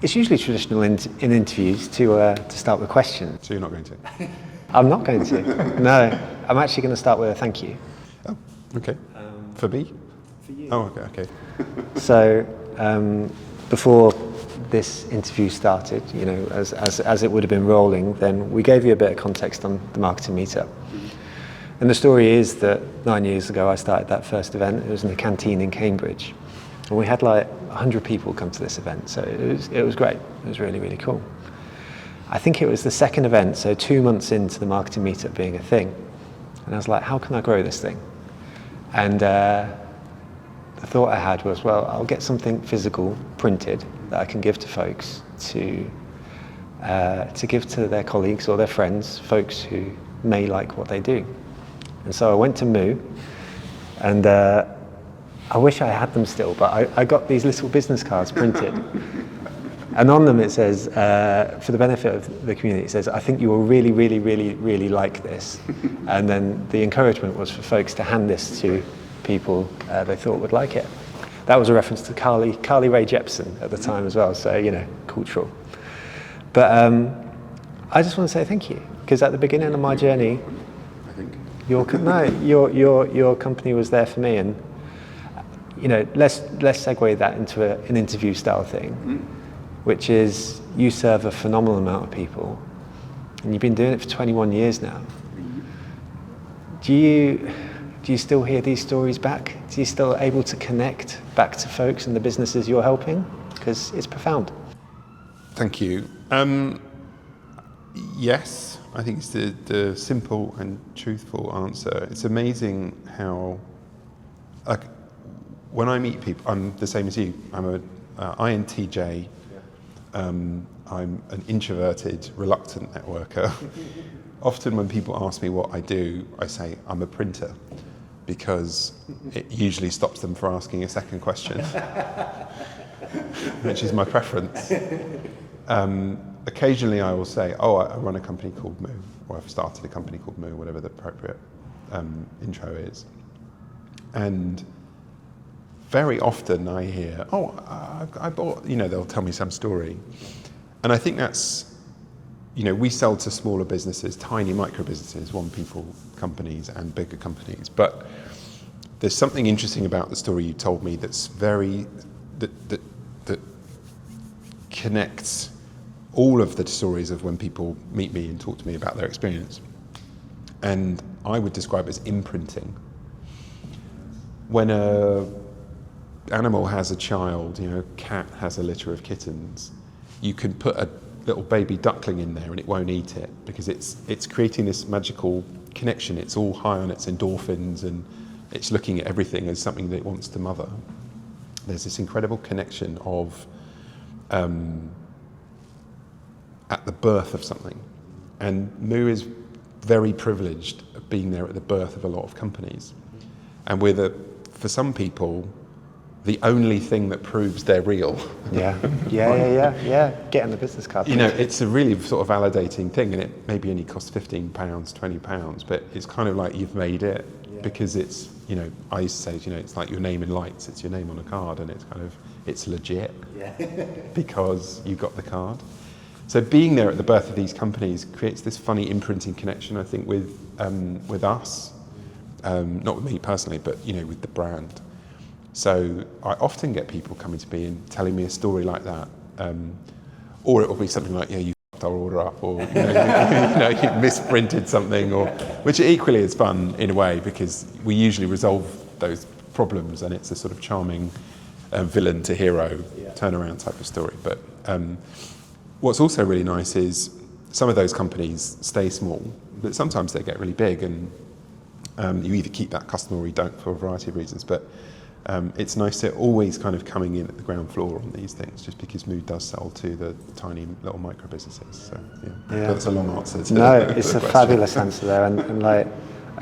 It's usually traditional in interviews to start with questions. So you're not going to? I'm not going to. No, I'm actually going to start with a thank you. Oh, okay. For me? For you. Oh, okay. So before this interview started, you know, as it would have been rolling, then we gave you a bit of context on the marketing meetup. And the story is that 9 years ago I started that first event. It was in a canteen in Cambridge. And we had like 100 people come to this event, so it was great. It was really, really cool. I think it was the second event, so 2 months into the marketing meetup being a thing. And I was like, how can I grow this thing? And the thought I had was, well, I'll get something physical, printed, that I can give to folks to give to their colleagues or their friends, folks who may like what they do. And so I went to Moo, and I wish I had them still, but I got these little business cards printed. And on them it says, for the benefit of the community, it says, I think you will really, really, really, really like this. And then the encouragement was for folks to hand this to people they thought would like it. That was a reference to Carly Rae Jepsen at the time as well, so, you know, cultural. But I just want to say thank you, because at the beginning of my journey, I think. your company was there for me, and you know, let's segue that into an interview style thing, which is you serve a phenomenal amount of people, and you've been doing it for 21 years now. Do you still hear these stories back? Do you still able to connect back to folks and the businesses you're helping? Because it's profound. Thank you. Yes, I think it's the simple and truthful answer. It's amazing how, like, when I meet people, I'm the same as you. I'm a INTJ. I'm an introverted, reluctant networker. Often when people ask me what I do, I say I'm a printer, because it usually stops them from asking a second question, which is my preference. Occasionally I will say, oh, I run a company called Moo, or I've started a company called Moo, whatever the appropriate intro is. And very often I hear, oh, I bought, you know, they'll tell me some story. And I think that's, you know, we sell to smaller businesses, tiny micro businesses, one people companies and bigger companies. But there's something interesting about the story you told me that's that connects all of the stories of when people meet me and talk to me about their experience. And I would describe it as imprinting. When a animal has a child, you know, a cat has a litter of kittens, you can put a little baby duckling in there and it won't eat it, because it's creating this magical connection. It's all high on its endorphins and it's looking at everything as something that it wants to mother. There's this incredible connection of at the birth of something. And Moo is very privileged at being there at the birth of a lot of companies. And for some people, the only thing that proves they're real. Yeah. Getting the business card. You know, it's a really sort of validating thing, and it maybe only costs £15, £20, but it's kind of like you've made it, because it's, you know, I used to say, you know, it's like your name in lights, it's your name on a card, and it's kind of, it's legit because you got the card. So being there at the birth of these companies creates this funny imprinting connection, I think, with us, not with me personally, but, you know, with the brand. So I often get people coming to me and telling me a story like that, or it will be something like, yeah, you fucked our order up, or you know, you misprinted something, or which equally is fun in a way, because we usually resolve those problems, and it's a sort of charming villain to hero turnaround type of story. But what's also really nice is some of those companies stay small, but sometimes they get really big, and you either keep that customer or you don't, for a variety of reasons. But it's nice to always kind of coming in at the ground floor on these things, just because Moo does sell to the tiny little micro businesses. So that's a long answer to it's the a question. fabulous answer there, and like,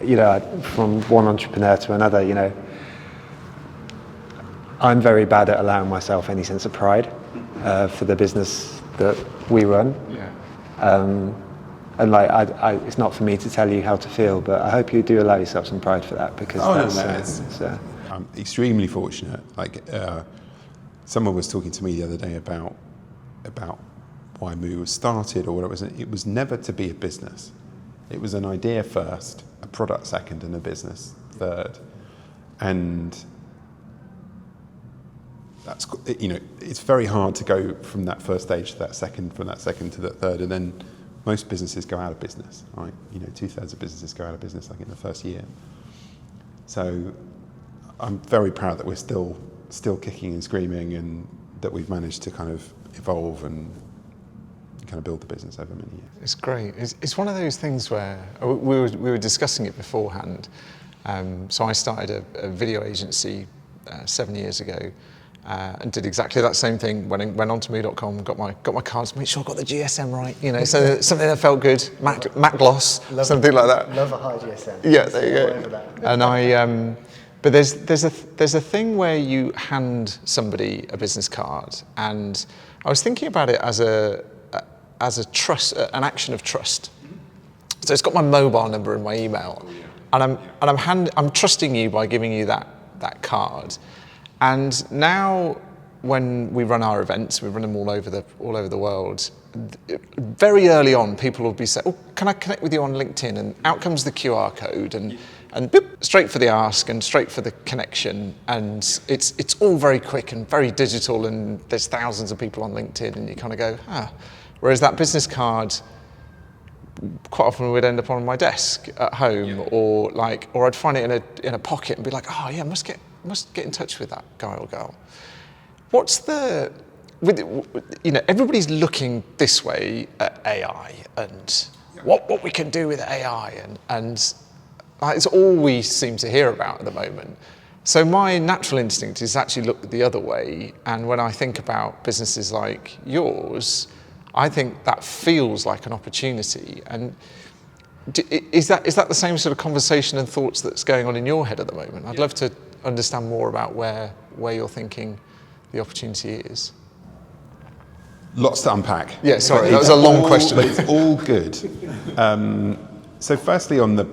you know, from one entrepreneur to another, you know, I'm very bad at allowing myself any sense of pride for the business that we run. And like, it's not for me to tell you how to feel, but I hope you do allow yourself some pride for that, because I'm extremely fortunate. Like, someone was talking to me the other day about about why Moo was started or what it was never to be a business. It was an idea first, a product second, and a business third. And that's, it's very hard to go from that first stage to that second, from that second to that third, and then most businesses go out of business, right? 2/3 of businesses go out of business like in the first year. So I'm very proud that we're still kicking and screaming, and that we've managed to kind of evolve and kind of build the business over many years. It's great. It's one of those things where we were discussing it beforehand. So I started a video agency 7 years ago, and did exactly that same thing. Went onto moo.com, got my cards, made sure I got the GSM right. So something that felt good, Mac gloss, something like that. Love a high GSM. Yeah, there you go. And but there's a thing where you hand somebody a business card, and I was thinking about it as a trust, an action of trust. So it's got my mobile number and my email, and I'm trusting you by giving you that card. And now, when we run our events, we run them all over the world. Very early on, people will be saying, "Oh, can I connect with you on LinkedIn?" And out comes the QR code, and boop, straight for the ask and straight for the connection. And it's all very quick and very digital. And there's thousands of people on LinkedIn, and you kind of go, ah. Whereas that business card, quite often would end up on my desk at home, or I'd find it in a pocket and be like, oh yeah, must get in touch with that guy or girl. Everybody's looking this way at AI and what we can do with AI, and it's all we seem to hear about at the moment. So my natural instinct is actually look the other way, and when I think about businesses like yours, I think that feels like an opportunity. And is that the same sort of conversation and thoughts that's going on in your head at the moment? I'd love to understand more about where you're thinking the opportunity is. Lots to unpack. Yeah, sorry, that was a long question. But it's all good. So firstly, on the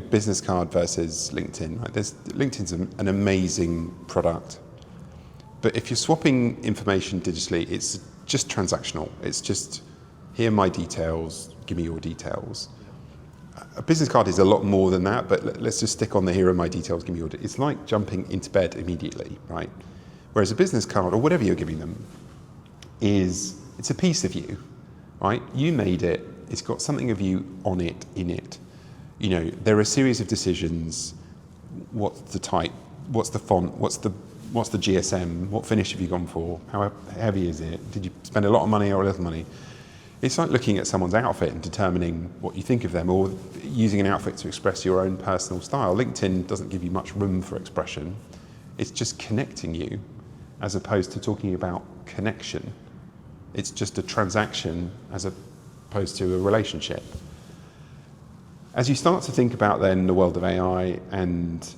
business card versus LinkedIn, right? LinkedIn's an amazing product, but if you're swapping information digitally, it's just transactional. It's just, here are my details, give me your details. A business card is a lot more than that, but let's just stick on the here are my details, give me your details. It's like jumping into bed immediately, right? Whereas a business card, or whatever you're giving them, it's a piece of you, right? You made it, it's got something of you on it, in it. There are a series of decisions. What's the type? What's the font? What's the GSM? What finish have you gone for? How heavy is it? Did you spend a lot of money or a little money? It's like looking at someone's outfit and determining what you think of them, or using an outfit to express your own personal style. LinkedIn doesn't give you much room for expression. It's just connecting you, as opposed to talking about connection. It's just a transaction as opposed to a relationship. As you start to think about then the world of AI, and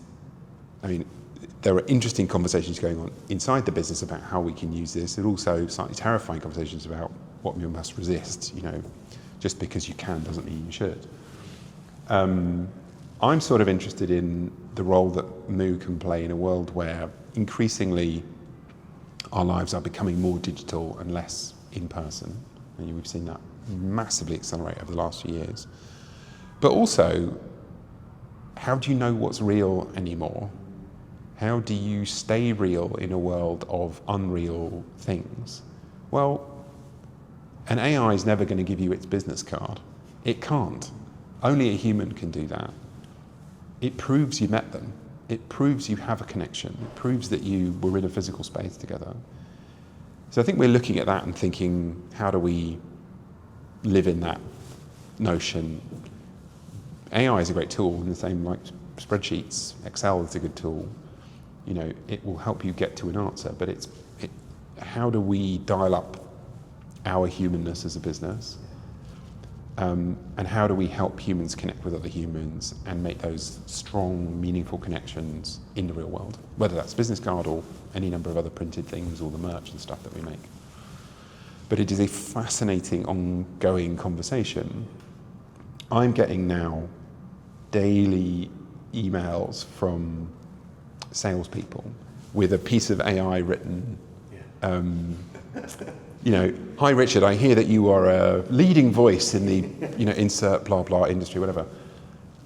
there are interesting conversations going on inside the business about how we can use this, and also slightly terrifying conversations about what we must resist. Just because you can doesn't mean you should. I'm sort of interested in the role that Moo can play in a world where increasingly our lives are becoming more digital and less in person. We've seen that massively accelerate over the last few years. But also, how do you know what's real anymore? How do you stay real in a world of unreal things? Well, an AI is never going to give you its business card. It can't. Only a human can do that. It proves you met them. It proves you have a connection. It proves that you were in a physical space together. So I think we're looking at that and thinking, how do we live in that notion? AI is a great tool, in the same like spreadsheets. Excel is a good tool. It will help you get to an answer, but how do we dial up our humanness as a business? And how do we help humans connect with other humans and make those strong, meaningful connections in the real world? Whether that's business card or any number of other printed things or the merch and stuff that we make. But it is a fascinating, ongoing conversation. I'm getting now daily emails from salespeople with a piece of AI written you know, hi Richard, I hear that you are a leading voice in the, you know, insert blah blah industry, whatever.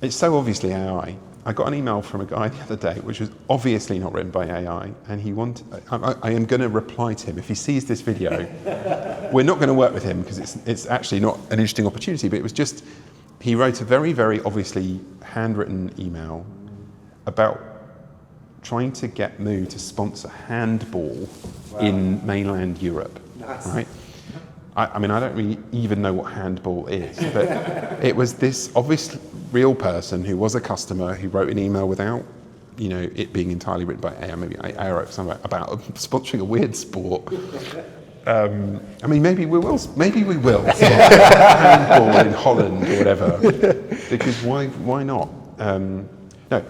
It's so obviously AI. I got an email from a guy the other day, which was obviously not written by AI, and he wanted. I am going to reply to him if he sees this video. We're not going to work with him because it's actually not an interesting opportunity. But it was just he wrote a very very obviously handwritten email about trying to get Moo to sponsor handball in mainland Europe. Nice. Right? I mean, I don't really even know what handball is, but it was this obvious real person who was a customer who wrote an email without, you know, it being entirely written by AI, maybe AI wrote something about sponsoring a weird sport. I mean, maybe we will sponsor handball in Holland or whatever, because why not? No,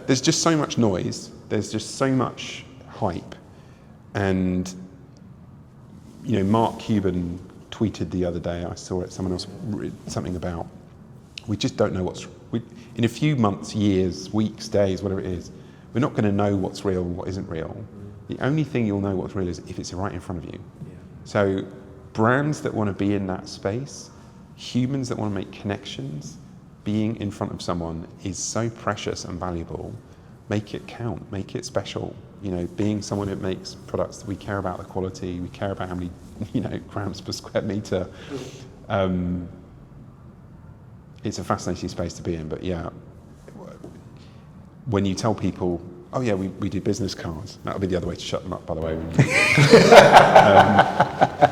there's just so much noise, there's just so much hype, and, you know, Mark Cuban tweeted the other day, I saw it, someone else read something about, we just don't know in a few months, years, weeks, days, whatever it is, we're not going to know what's real and what isn't real. The only thing you'll know what's real is if it's right in front of you. Yeah. So brands that want to be in that space, humans that want to make connections, being in front of someone is so precious and valuable. Make it count, make it special. You know, being someone who makes products that we care about the quality, we care about how many, you know, grams per square meter. It's a fascinating space to be in, but yeah, when you tell people, oh yeah, we do business cards, that'll be the other way to shut them up, by the way.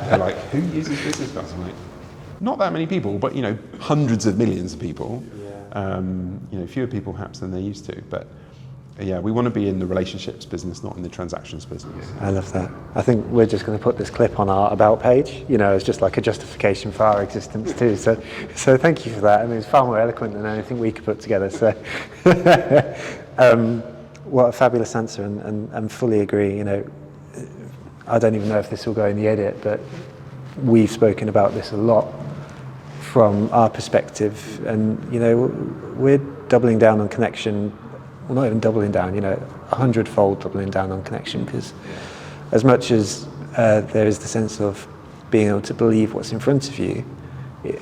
They're like, who uses business cards? I'm like, not that many people, but, you know, hundreds of millions of people. Yeah. You know, fewer people perhaps than they used to, but yeah, we want to be in the relationships business, not in the transactions business. I love that. I think we're just going to put this clip on our about page, you know, as just like a justification for our existence too. So thank you for that. I mean, it's far more eloquent than anything we could put together. So, what a fabulous answer, and fully agree. You know, I don't even know if this will go in the edit, but we've spoken about this a lot from our perspective, and you know, we're doubling down on connection. Well, not even doubling down, you know, 100-fold doubling down on connection, because as much as there is the sense of being able to believe what's in front of you,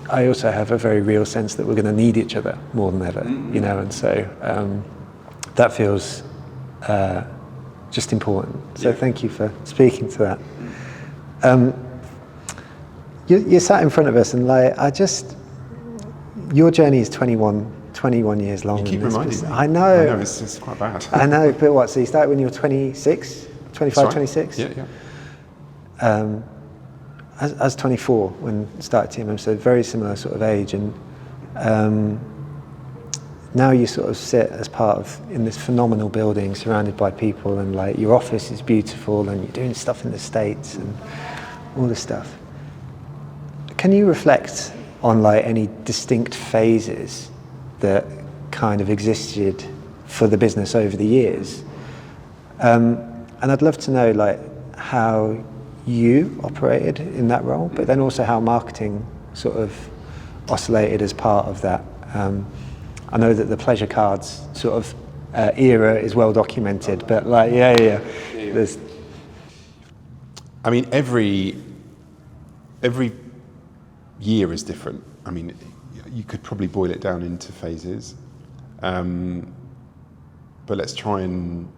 I also have a very real sense that we're going to need each other more than ever, you know, and so that feels just important. So thank you for speaking to that. You sat in front of us, and like, your journey is 21 years long. You keep reminding me. I know, it's quite bad. I know, but what, so you started when you were 26, 25, right. 26? Yeah. I was 24 when I started TMM, so very similar sort of age, and now you sort of sit as part of, in this phenomenal building surrounded by people, and like your office is beautiful, and you're doing stuff in the States and all this stuff. Can you reflect on like any distinct phases that kind of existed for the business over the years? And I'd love to know like how you operated in that role, but then also how marketing sort of oscillated as part of that. I know that the pleasure cards sort of era is well documented, but like, yeah. There's... I mean, every year is different. I mean, you could probably boil it down into phases, but let's try and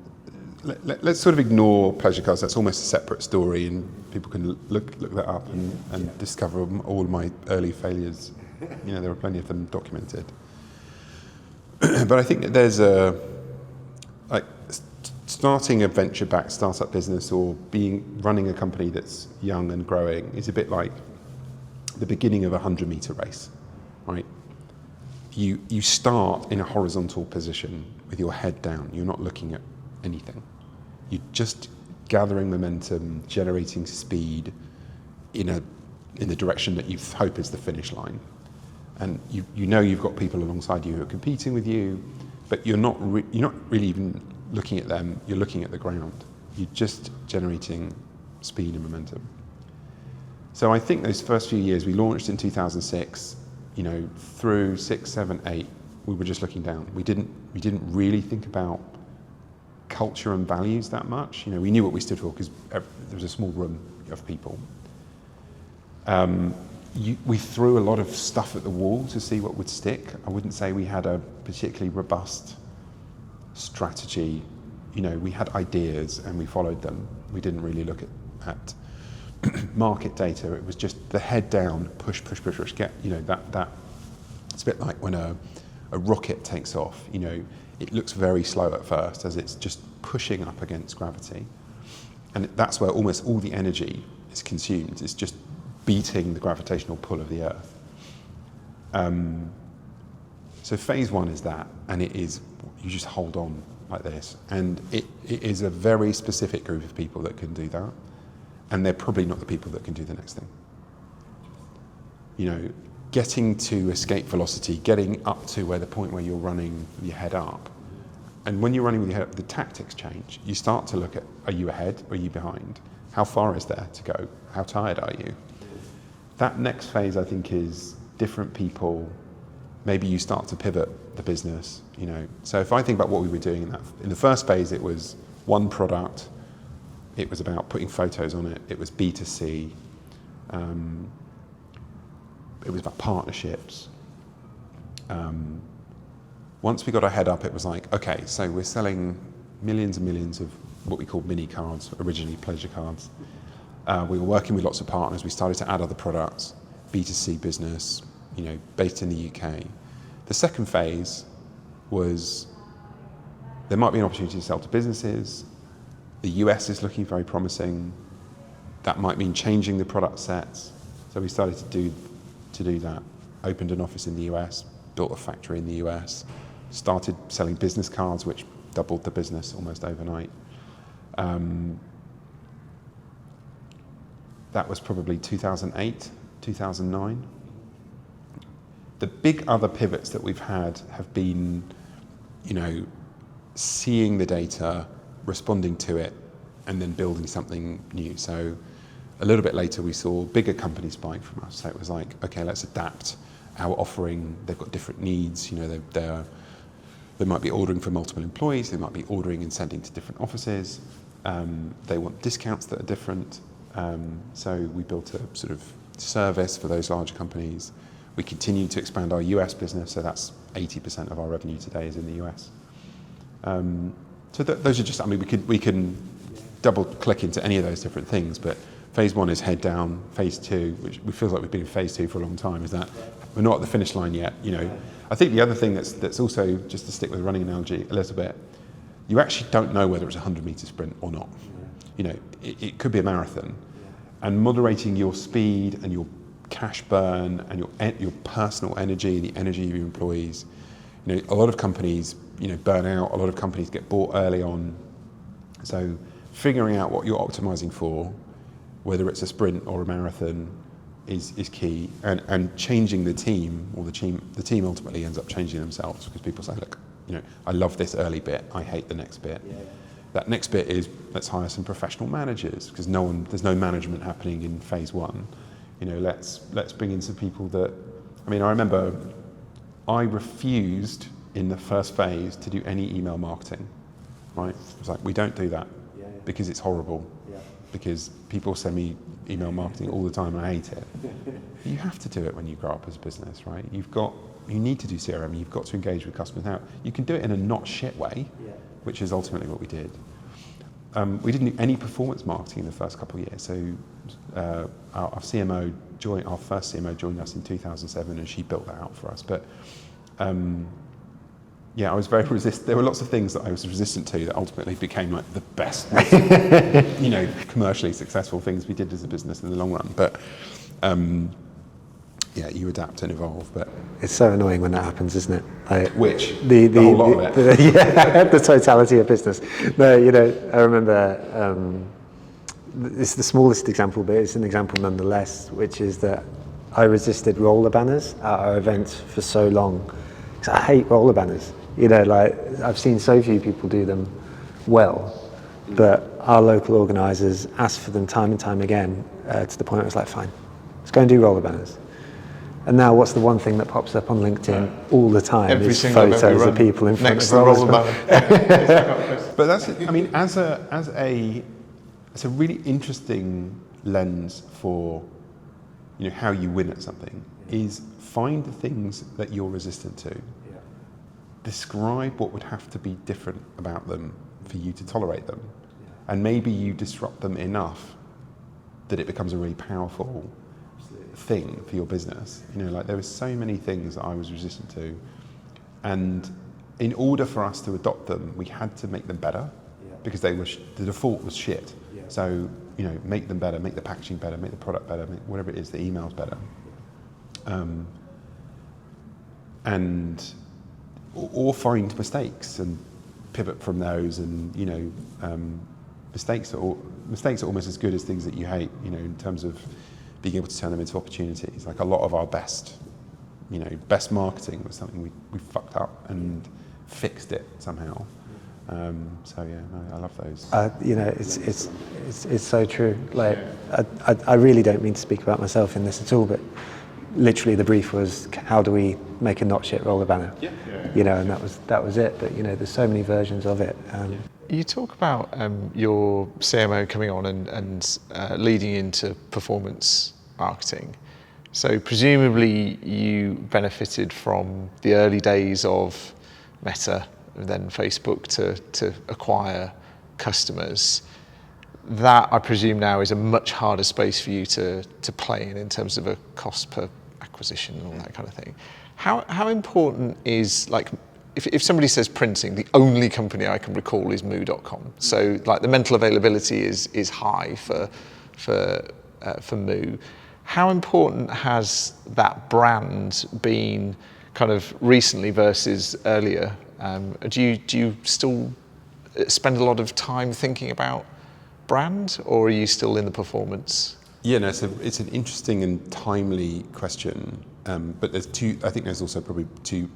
let's sort of ignore pleasure cards. That's almost a separate story, and people can look that up and discover all my early failures. You know, there are plenty of them documented. But I think that there's starting a venture-backed startup business or running a company that's young and growing is a bit like the beginning of a 100-meter race. Right? You start in a horizontal position with your head down. You're not looking at anything. You're just gathering momentum, generating speed in the direction that you hope is the finish line. And you know you've got people alongside you who are competing with you, but you're not really even looking at them. You're looking at the ground. You're just generating speed and momentum. So I think those first few years, we launched in 2006. You know, through 6, 7, 8, we were just looking down. We didn't really think about culture and values that much. You know, we knew what we stood for because there was a small room of people. We threw a lot of stuff at the wall to see what would stick. I wouldn't say we had a particularly robust strategy. You know, we had ideas and we followed them. We didn't really look at market data. It was just the head down, push, get, you know, that it's a bit like when a rocket takes off, you know, it looks very slow at first as it's just pushing up against gravity. And that's where almost all the energy is consumed. It's just beating the gravitational pull of the Earth. So phase one is that, and it is, you just hold on like this. And it is a very specific group of people that can do that. And they're probably not the people that can do the next thing. You know, getting to escape velocity, getting up to where the point where you're running with your head up. And when you're running with your head up, the tactics change. You start to look at, are you ahead or are you behind? How far is there to go? How tired are you? That next phase, I think, is different people. Maybe you start to pivot the business, you know. So if I think about what we were doing in the first phase, it was one product. It was about putting photos on it. It was B2C. It was about partnerships. Once we got our head up, it was like, okay, so we're selling millions and millions of what we called mini cards, originally pleasure cards. We were working with lots of partners. We started to add other products, B2C business, you know, based in the UK. The second phase was there might be an opportunity to sell to businesses. The US is looking very promising. That might mean changing the product sets. So we started to do that. Opened an office in the US, built a factory in the US, started selling business cards, which doubled the business almost overnight. That was probably 2008, 2009. The big other pivots that we've had have been, you know, seeing the data, responding to it, and then building something new. So a little bit later, we saw bigger companies buying from us. So it was like, okay, let's adapt our offering. They've got different needs. You know, they might be ordering for multiple employees. They might be ordering and sending to different offices. They want discounts that are different. So we built a sort of service for those large companies. We continue to expand our US business. So that's 80% of our revenue today is in the US. So those are just, I mean, we can double click into any of those different things, but phase one is head down. Phase two, which we feel like we've been in phase two for a long time, is that we're not at the finish line yet. You know, I think the other thing that's also, just to stick with the running analogy a little bit, you actually don't know whether it's a 100-meter sprint or not. You know, it could be a marathon, and moderating your speed and your cash burn and your personal energy, the energy of your employees. You know, a lot of companies, you know, burn out. A lot of companies get bought early on. So figuring out what you're optimizing for, whether it's a sprint or a marathon, is key. And changing the team, or the team ultimately ends up changing themselves, because people say, look, you know, I love this early bit, I hate the next bit. Yeah. That next bit is, let's hire some professional managers, because there's no management happening in phase one. You know, let's bring in some people that, I mean, I remember I refused in the first phase to do any email marketing, right? It was like, we don't do that because it's horrible, because people send me email marketing all the time and I hate it. You have to do it when you grow up as a business, right? You need to do CRM, you've got to engage with customers. Now, you can do it in a not shit way, which is ultimately what we did. We didn't do any performance marketing in the first couple of years. So our first CMO joined us in 2007, and she built that out for us. But I was very resistant. There were lots of things that I was resistant to that ultimately became like the best, you know, commercially successful things we did as a business in the long run. But you adapt and evolve. But it's so annoying when that happens, isn't it? Like, the whole lot of it. The totality of business. No, you know, I remember. It's the smallest example, but it's an example nonetheless, which is that I resisted roller banners at our events for so long, because I hate roller banners. You know, like, I've seen so few people do them well, but our local organisers asked for them time and time again, to the point where it was like, fine, let's go and do roller banners. And now what's the one thing that pops up on LinkedIn all the time is photos of people in front of roller banners. But that's it. I mean, it's a really interesting lens for how you win at something is find the things that you're resistant to. Describe what would have to be different about them for you to tolerate them. And maybe you disrupt them enough that it becomes a really powerful thing for your business. Like there were so many things that I was resistant to. And in order for us to adopt them, we had to make them better because they were the default was shit. So, make them better, make the packaging better, make the product better, make whatever it is, the emails better. Or find mistakes and pivot from those, and mistakes are almost as good as things that you hate, in terms of being able to turn them into opportunities. Like a lot of our best marketing was something we fucked up and fixed it somehow. I love those. It's so true. Like I really don't mean to speak about myself in this at all, but literally the brief was, how do we make a not shit roller banner? And that was it. But there's so many versions of it. You talk about your CMO coming on and leading into performance marketing. So presumably you benefited from the early days of Meta and then Facebook to acquire customers. That, I presume now, is a much harder space for you to play in terms of a cost per acquisition and all that kind of thing. How important is, like, if somebody says printing, the only company I can recall is moo.com. So like the mental availability is high for Moo. How important has that brand been kind of recently versus earlier? Do you still spend a lot of time thinking about brand, or are you still in the performance? Yeah, no, it's an interesting and timely question, but I think there's also probably two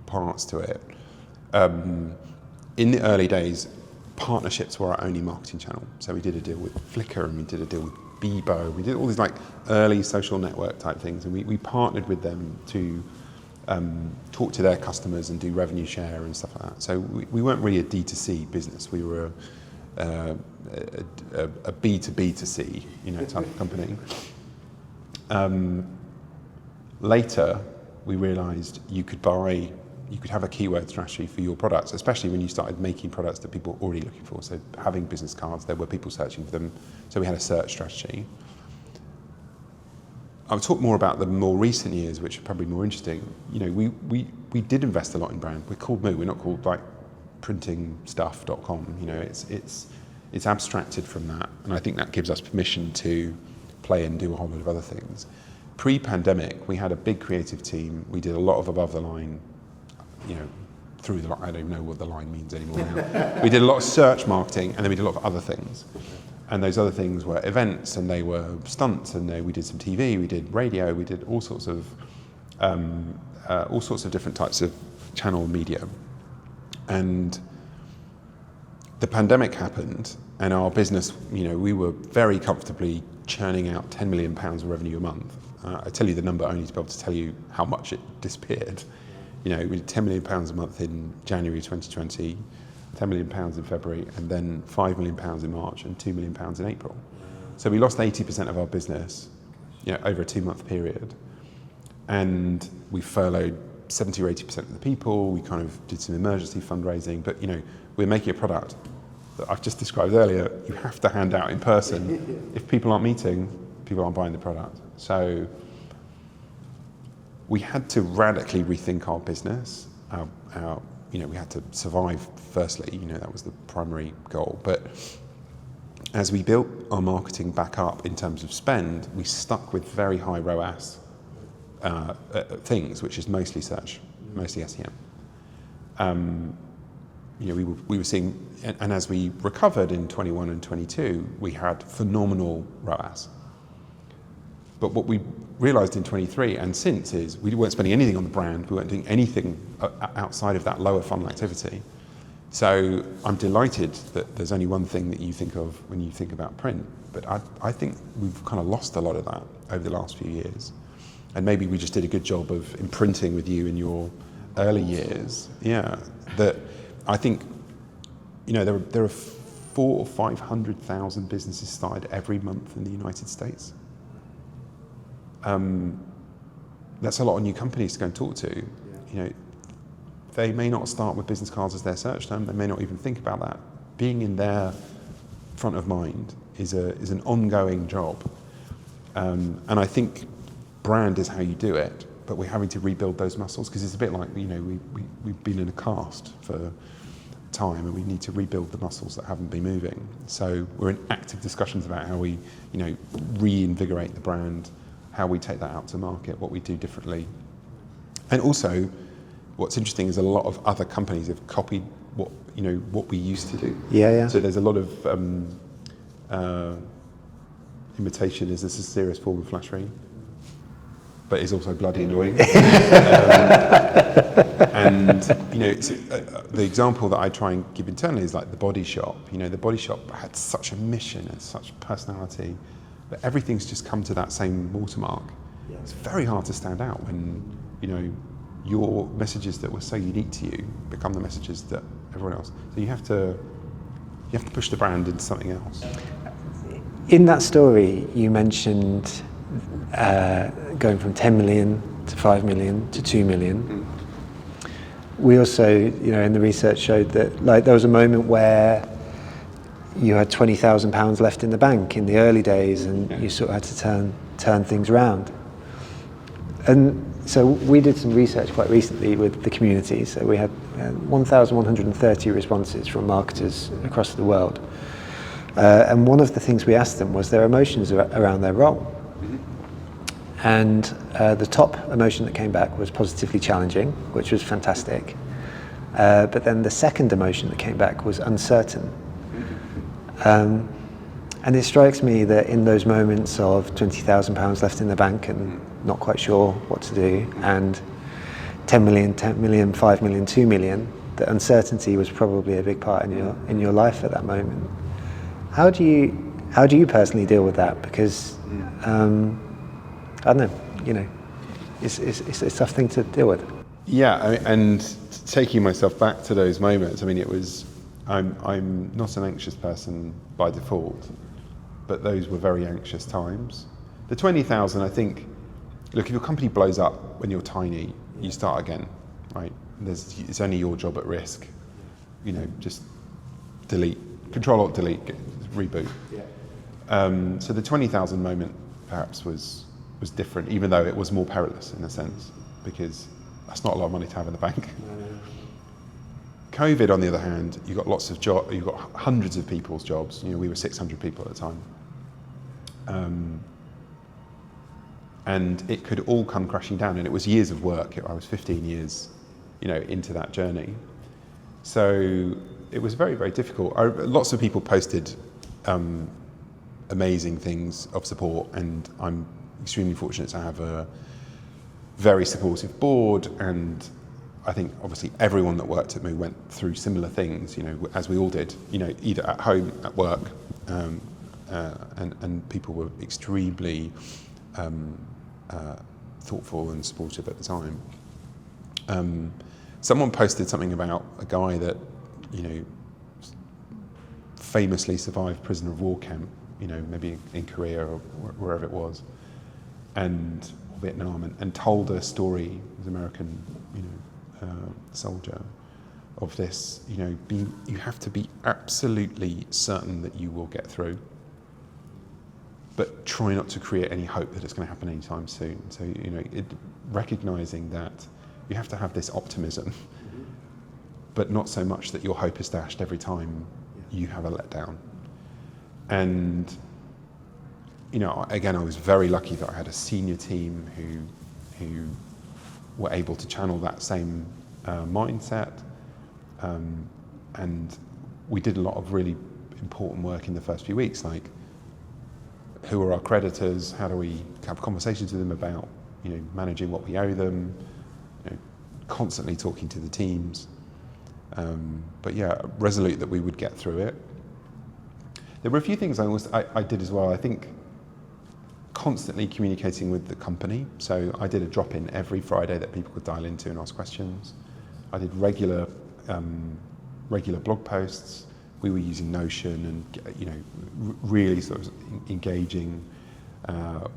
parts to it. In the early days, partnerships were our only marketing channel. So we did a deal with Flickr, and we did a deal with Bebo. We did all these like early social network type things, and we partnered with them to talk to their customers and do revenue share and stuff like that. So we weren't really a D2C business. We were a B2B2C, type of company. Later, we realised you could have a keyword strategy for your products, especially when you started making products that people were already looking for. So having business cards, there were people searching for them. So we had a search strategy. I'll talk more about the more recent years, which are probably more interesting. We did invest a lot in brand. We're called Moo. We're not called like printingstuff.com. It's abstracted from that, and I think that gives us permission to play and do a whole lot of other things. Pre-pandemic, we had a big creative team. We did a lot of above the line, through the line. I don't even know what the line means anymore now. We did a lot of search marketing, and then we did a lot of other things. And those other things were events, and they were stunts, and we did some TV, we did radio, we did all sorts of different types of channel media. And the pandemic happened, and our business, we were very comfortably churning out £10 million of revenue a month. I tell you the number only to be able to tell you how much it disappeared. We did £10 million a month in January 2020. £10 million in February, and then £5 million in March and £2 million in April. So we lost 80% of our business, over a 2-month period. And we furloughed 70 or 80% of the people. We kind of did some emergency fundraising, but we're making a product that I've just described earlier. You have to hand out in person. If people aren't meeting, people aren't buying the product. So we had to radically rethink our business. We had to survive firstly, that was the primary goal. But as we built our marketing back up in terms of spend, we stuck with very high ROAS things, which is mostly search, mostly SEM. We were seeing, and as we recovered in 21 and 22, we had phenomenal ROAS. But what we realised in 23 and since is we weren't spending anything on the brand, we weren't doing anything outside of that lower funnel activity. So I'm delighted that there's only one thing that you think of when you think about print, but I think we've kind of lost a lot of that over the last few years. And maybe we just did a good job of imprinting with you in your early years. Yeah, that I think, there are 400,000 or 500,000 businesses started every month in the United States. that's a lot of new companies to go and talk to. You know, they may not start with business cards as their search term. They may not even think about that. Being in their front of mind is an ongoing job. And I think brand is how you do it, but we're having to rebuild those muscles, because it's a bit like, you know, we've been in a cast for time and we need to rebuild the muscles that haven't been moving. So we're in active discussions about how we, you know, reinvigorate the brand, how we take that out to market, what we do differently. And also, what's interesting is a lot of other companies have copied what we used to do. Yeah. So there's a lot of imitation is a serious form of flattery, but it's also bloody annoying. And you know, the example that I try and give internally is like the Body Shop. You know, the Body Shop had such a mission and such personality, but everything's just come to that same watermark. Yeah. It's very hard to stand out when, you know, your messages that were so unique to you become the messages that everyone else. So you have to push the brand into something else. In that story, you mentioned going from 10 million to 5 million to 2 million. We also, you know, in the research showed that like there was a moment where you had £20,000 left in the bank in the early days, and you sort of had to turn things around. And so we did some research quite recently with the community. So we had 1,130 responses from marketers across the world. And one of the things we asked them was their emotions around their role. And the top emotion that came back was positively challenging, which was fantastic. But then the second emotion that came back was uncertain. And it strikes me that in those moments of £20,000 left in the bank and not quite sure what to do, and 10 million, 5 million, 2 million, that uncertainty was probably a big part in your life at that moment. How do you personally deal with that? Because I don't know, you know, it's a tough thing to deal with. Yeah, and taking myself back to those moments, I mean, it was, I'm not an anxious person by default, but those were very anxious times. The 20,000, I think, look, if your company blows up when you're tiny, you start again, right? It's only your job at risk. You know, just delete, Control-Alt-Delete, reboot. Yeah. So the 20,000 moment perhaps was different, even though it was more perilous in a sense, because that's not a lot of money to have in the bank. COVID, on the other hand, you got lots of jobs, you got hundreds of people's jobs. You know, we were 600 people at the time. And it could all come crashing down, and it was years of work. I was 15 years, you know, into that journey. So it was very, very difficult. Lots of people posted amazing things of support, and I'm extremely fortunate to have a very supportive board, and I think obviously everyone that worked at me went through similar things, you know, as we all did, you know, either at home, at work, and people were extremely thoughtful and supportive at the time. Someone posted something about a guy that, you know, famously survived prisoner of war camp, you know, maybe in Korea or wherever it was, and Vietnam, and told a story, he was an American, you know, soldier, of this, you know, you have to be absolutely certain that you will get through, but try not to create any hope that it's going to happen anytime soon. So, you know, recognizing that you have to have this optimism, but not so much that your hope is dashed every time you have a letdown. And, you know, again, I was very lucky that I had a senior team who were able to channel that same mindset, and we did a lot of really important work in the first few weeks, like who are our creditors, how do we have conversations with them about, you know, managing what we owe them, you know, constantly talking to the teams, but yeah, resolute that we would get through it. There were a few things I did as well. I think constantly communicating with the company. So I did a drop-in every Friday that people could dial into and ask questions. I did regular blog posts. We were using Notion and, you know, really sort of engaging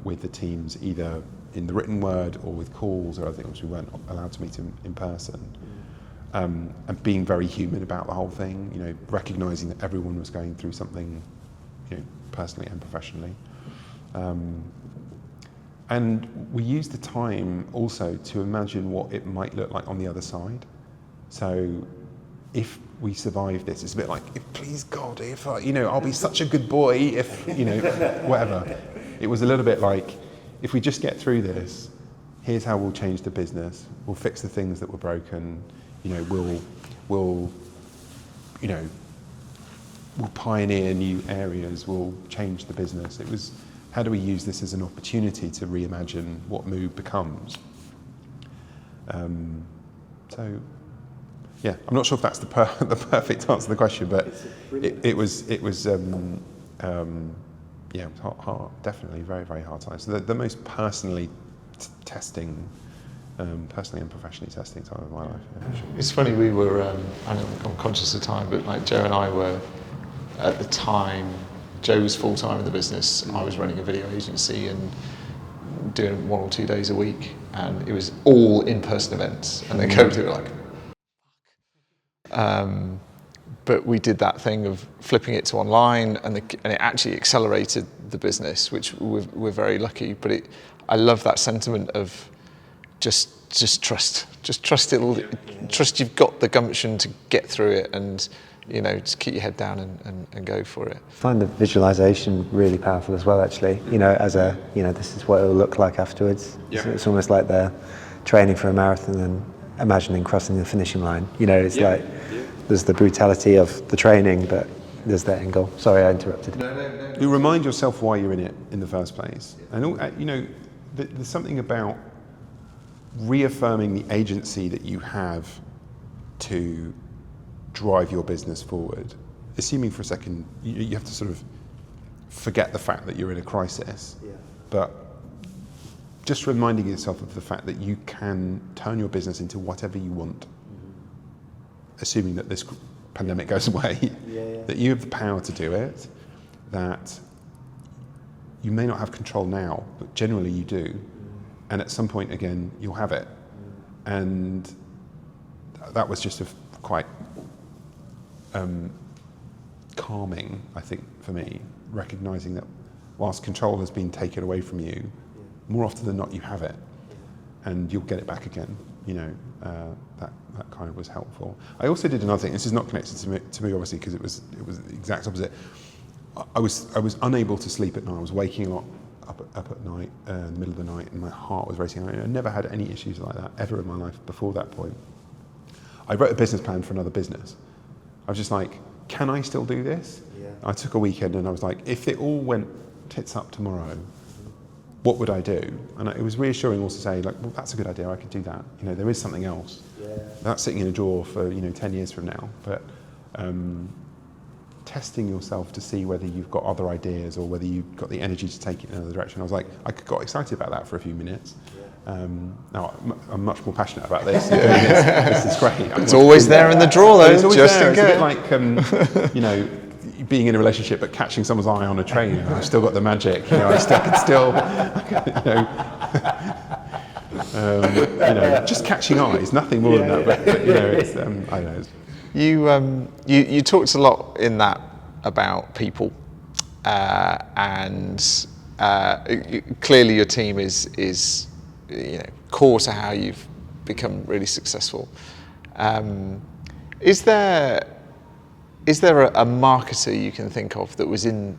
with the teams, either in the written word or with calls or other things. We weren't allowed to meet in person. And being very human about the whole thing, you know, recognising that everyone was going through something, you know, personally and professionally. And we used the time also to imagine what it might look like on the other side. So if we survive this, it's a bit like, please God, if I, you know, I'll be such a good boy if, you know, whatever. It was a little bit like, if we just get through this, here's how we'll change the business. We'll fix the things that were broken. You know, we'll pioneer new areas. We'll change the business. It was, how do we use this as an opportunity to reimagine what Move becomes? So, yeah, I'm not sure if that's the perfect answer to the question, but it was yeah, it was hard, definitely very, very hard times. So the most personally testing, personally and professionally testing time of my life. Yeah. It's funny, we were, I'm conscious of time, but like Joe and I were, at the time, Joe was full-time in the business, I was running a video agency and doing 1 or 2 days a week, and it was all in-person events, and then COVID, we were like, but we did that thing of flipping it to online, and it actually accelerated the business, which we're very lucky. But I love that sentiment of just trust it. Trust you've got the gumption to get through it, and you know, just keep your head down and go for it. I find the visualization really powerful as well, actually. You know, as a, you know, this is what it will look like afterwards. Yeah. It's almost like they're training for a marathon and imagining crossing the finishing line. You know, it's like there's the brutality of the training, but there's that end goal. Sorry, I interrupted. No. You remind yourself why you're in it in the first place. And, you know, there's something about reaffirming the agency that you have to drive your business forward. Assuming for a second, you have to sort of forget the fact that you're in a crisis, but just reminding yourself of the fact that you can turn your business into whatever you want, assuming that this pandemic goes away, that you have the power to do it, that you may not have control now, but generally you do, and at some point again you'll have it. And that was just quite calming, I think, for me, recognising that whilst control has been taken away from you, more often than not you have it, and you'll get it back again. You know, that kind of was helpful. I also did another thing. This is not connected to me obviously, because it was the exact opposite. I was unable to sleep at night. I was waking a lot up at night, in the middle of the night, and my heart was racing. I never had any issues like that ever in my life before that point. I wrote a business plan for another business. I was just like, can I still do this? I took a weekend and I was like, if it all went tits up tomorrow, what would I do? And it was reassuring also to say, like, well, that's a good idea, I could do that. You know, there is something else. That's sitting in a drawer for, 10 years from now. But testing yourself to see whether you've got other ideas or whether you've got the energy to take it in another direction. I was like, I got excited about that for a few minutes. Now, I'm much more passionate about this. This is great. It's always there in the drawer, though, just in case. It's a bit like, being in a relationship but catching someone's eye on a train. I've still got the magic. I could still, just catching eyes, nothing more than that. But it's, I know. You talked a lot in that about people, and clearly your team is core to how you've become really successful. Is there a marketer you can think of that's within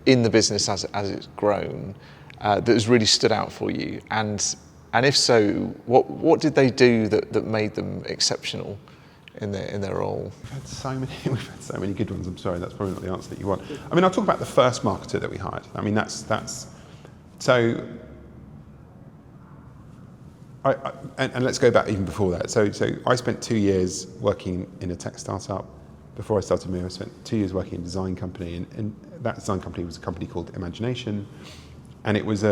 the business as it's grown, that has really stood out for you? And if so, what did they do that made them exceptional in their role? We've had so many good ones. I'm sorry, that's probably not the answer that you want. I mean, I'll talk about the first marketer that we hired. I mean, that's so. And let's go back even before that. So I spent 2 years working in a tech startup. Before I started Move, I spent 2 years working in a design company, and that design company was a company called Imagination, and it was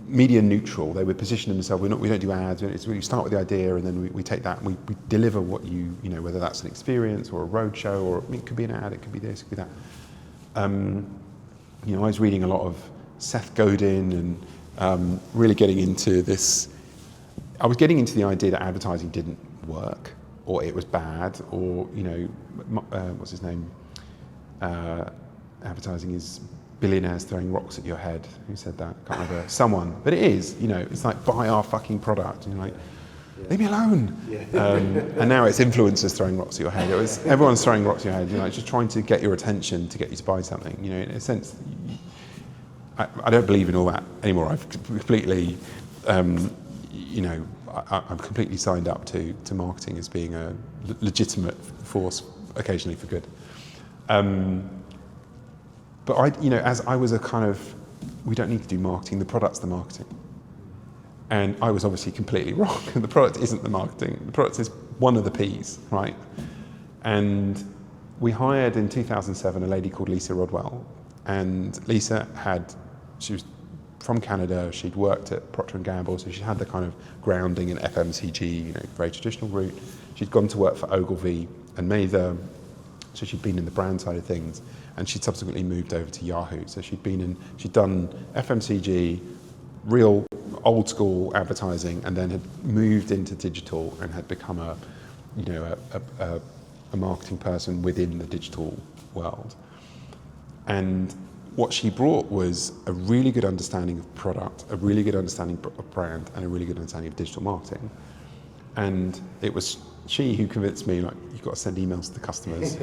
media neutral. They would position themselves. We don't do ads. We start with the idea, and then we take that and we deliver what whether that's an experience or a roadshow, or it could be an ad, it could be this, it could be that. I was reading a lot of Seth Godin and really getting into this. I was getting into the idea that advertising didn't work, or it was bad, or what's his name? Advertising is billionaires throwing rocks at your head. Who said that? Can't remember. Someone, but it is. It's like, buy our fucking product, and you're like, leave me alone. And now it's influencers throwing rocks at your head. Everyone's throwing rocks at your head. Just trying to get your attention to get you to buy something. In a sense, I don't believe in all that anymore. I've completely, I'm completely signed up to marketing as being a legitimate force, occasionally for good. But as I was a kind of, we don't need to do marketing. The product's the marketing. And I was obviously completely wrong. The product isn't the marketing. The product is one of the P's, right? And we hired in 2007 a lady called Lisa Rodwell. And Lisa she was from Canada. She'd worked at Procter & Gamble, so she had the kind of grounding in FMCG, very traditional route. She'd gone to work for Ogilvy and Mather, so she'd been in the brand side of things. And she'd subsequently moved over to Yahoo. So she'd done FMCG, real old school advertising, and then had moved into digital and had become a marketing person within the digital world. And what she brought was a really good understanding of product, a really good understanding of brand, and a really good understanding of digital marketing. And it was she who convinced me, you've got to send emails to the customers,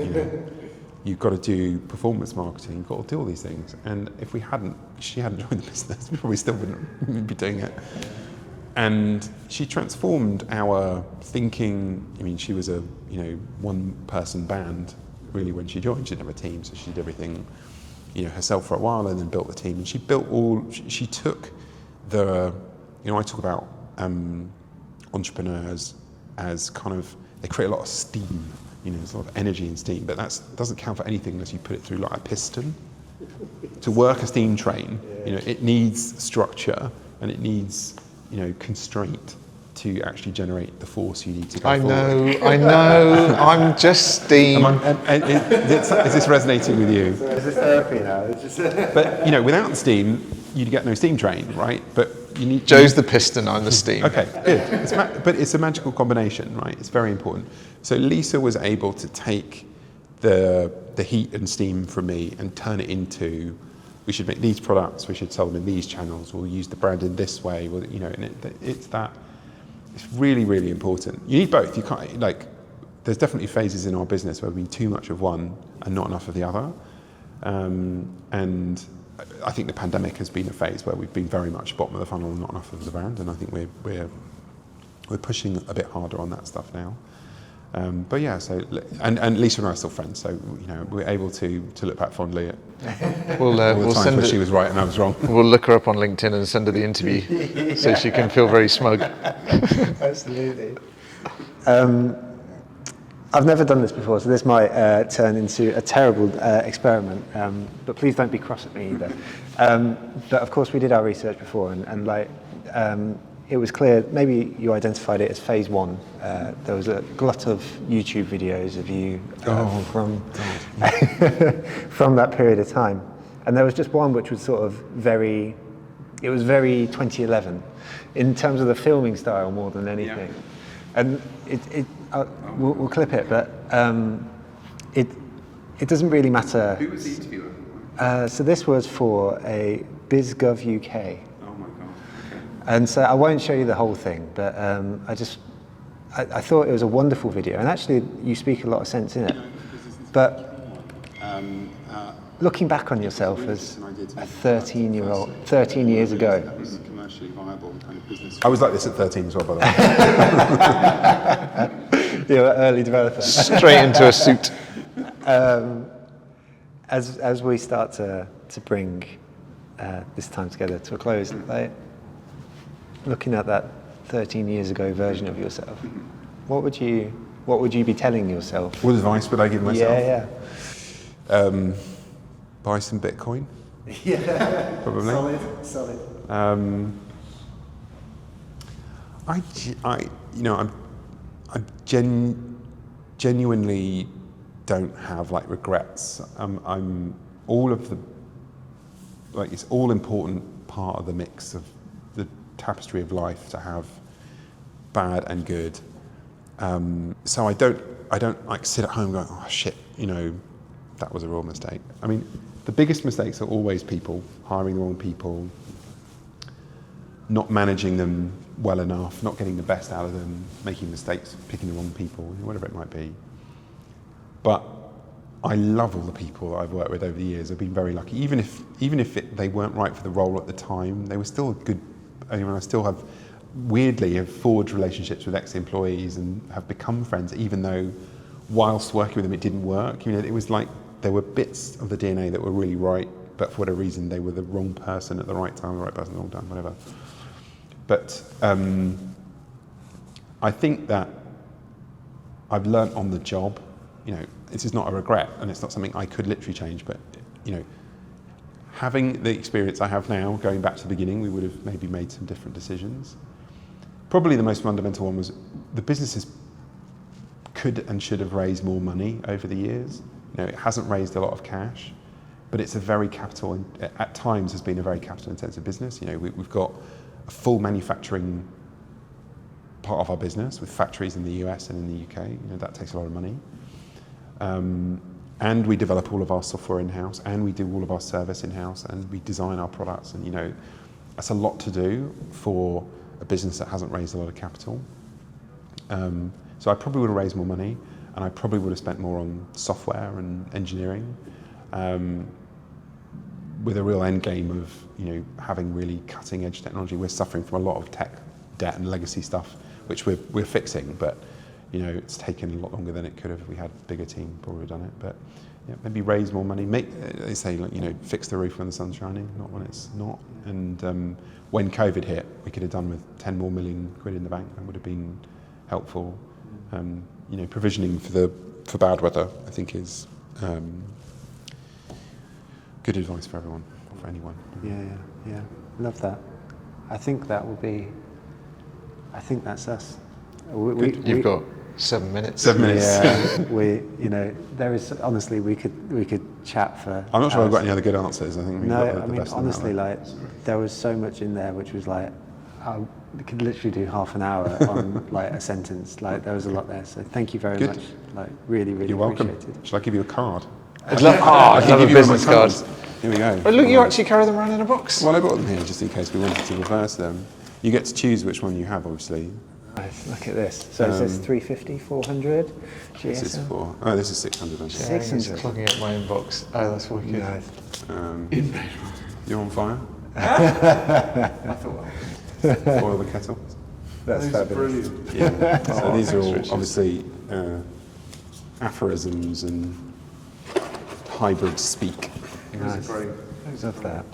you've got to do performance marketing, you've got to do all these things. And if she hadn't joined the business, we probably still wouldn't be doing it. And she transformed our thinking. She was a one-person band really when she joined. She didn't have a team, so she did everything herself for a while, and then built the team. And she took the I talk about entrepreneurs as kind of, they create a lot of steam. There's a lot of energy and steam, but that doesn't count for anything unless you put it through like a piston. To work a steam train, it needs structure and it needs, constraint to actually generate the force you need to go forward. I know, I'm just steam. Is this resonating with you? So is this therapy now? But, without the steam, you'd get no steam train, right? But you need... Joe's the piston, I'm the steam. Okay, good. But it's a magical combination, right? It's very important. So Lisa was able to take the heat and steam from me and turn it into, we should make these products, we should sell them in these channels, we'll use the brand in this way, and it's really, really important. You need both. You can't, there's definitely phases in our business where we need too much of one and not enough of the other. And I think the pandemic has been a phase where we've been very much bottom of the funnel and not enough of the brand, and I think we're pushing a bit harder on that stuff now. But yeah, so and Lisa and I are still friends, so we're able to look back fondly at we'll send where she was right and I was wrong. We'll look her up on LinkedIn and send her the interview so she can feel very smug. Absolutely. I've never done this before, so this might turn into a terrible experiment, but please don't be cross at me either. But of course we did our research before, and it was clear, maybe you identified it as phase one. There was a glut of YouTube videos of you from that period of time. And there was just one which was sort of very 2011 in terms of the filming style more than anything. Yeah. And we'll clip it, but it doesn't really matter. Who was the interviewer? So this was for a BizGov UK. Oh my God. Okay. And so I won't show you the whole thing, but I thought it was a wonderful video, and actually you speak a lot of sense in it. But looking back on yourself as a 13 years ago. That was commercially viable kind of business. I was like this at 13 as well, by the way. You're an early developer. Straight into a suit. As we start to bring this time together to a close, looking at that 13 years ago version of yourself, what would you be telling yourself? What advice would I give myself? Yeah. Buy some Bitcoin. Yeah. Probably. Solid. I genuinely don't have regrets. I'm all of the like it's all important part of the mix of the tapestry of life to have bad and good. So I don't like sit at home going, oh shit, you know, that was a real mistake. I mean, the biggest mistakes are always people, hiring the wrong people, not managing them well enough, not getting the best out of them, making mistakes, picking the wrong people, whatever it might be. But I love all the people that I've worked with over the years. I've been very lucky. Even if they weren't right for the role at the time, they were still good. I mean, I still have, weirdly, have forged relationships with ex-employees and have become friends, even though whilst working with them it didn't work. You know, it was like there were bits of the DNA that were really right, but for whatever reason they were the wrong person at the right time, the right person at the wrong time, whatever. But I think that I've learnt on the job. You know, this is not a regret, and it's not something I could literally change, but, you know, having the experience I have now, going back to the beginning, we would have maybe made some different decisions. Probably the most fundamental one was the businesses could and should have raised more money over the years. You know, it hasn't raised a lot of cash, but it's a very capital, at times has been a very capital intensive business. You know, we've got a full manufacturing part of our business with factories in the US and in the UK. You know, that takes a lot of money. And we develop all of our software in-house, and we do all of our service in-house, and we design our products, and, you know, that's a lot to do for a business that hasn't raised a lot of capital. So I probably would have raised more money, and I probably would have spent more on software and engineering, with a real end game of, you know, having really cutting edge technology. We're suffering from a lot of tech debt and legacy stuff, which we're fixing, but, you know, it's taken a lot longer than it could have. If we had a bigger team, probably would have done it. But yeah, maybe raise more money. They say, like, you know, fix the roof when the sun's shining, not when it's not. And when COVID hit, we could have done with 10 more million quid in the bank. That would have been helpful. You know, provisioning for bad weather, I think, is good advice for everyone, for anyone. Yeah. Love that. I think that will be. I think that's us. You've got 7 minutes. 7 minutes. Yeah, you know, there is, honestly, we could chat for. I'm not sure hours. I've got any other good answers. I think we've got the I mean, best honestly, on that like, there was so much in there which was like, we could literally do half an hour on like a sentence. Like, there was a lot there. So thank you very much. Like, really You're welcome. appreciate it. Shall I give you a card? I'd love a business card. Here we go. Oh, look, you actually carry them around in a box. Well, I brought them here just in case we wanted to reverse them. You get to choose which one you have, obviously. Nice. Look at this. So it says 350, 400. This is for. Oh, this is 600. I think. 600. Just clogging up my inbox. Oh, that's wicked. Nice. You're on fire. I thought, Boil the kettle. That's fabulous. Yeah. So these are all obviously aphorisms and hybrid speak. Nice. Love that.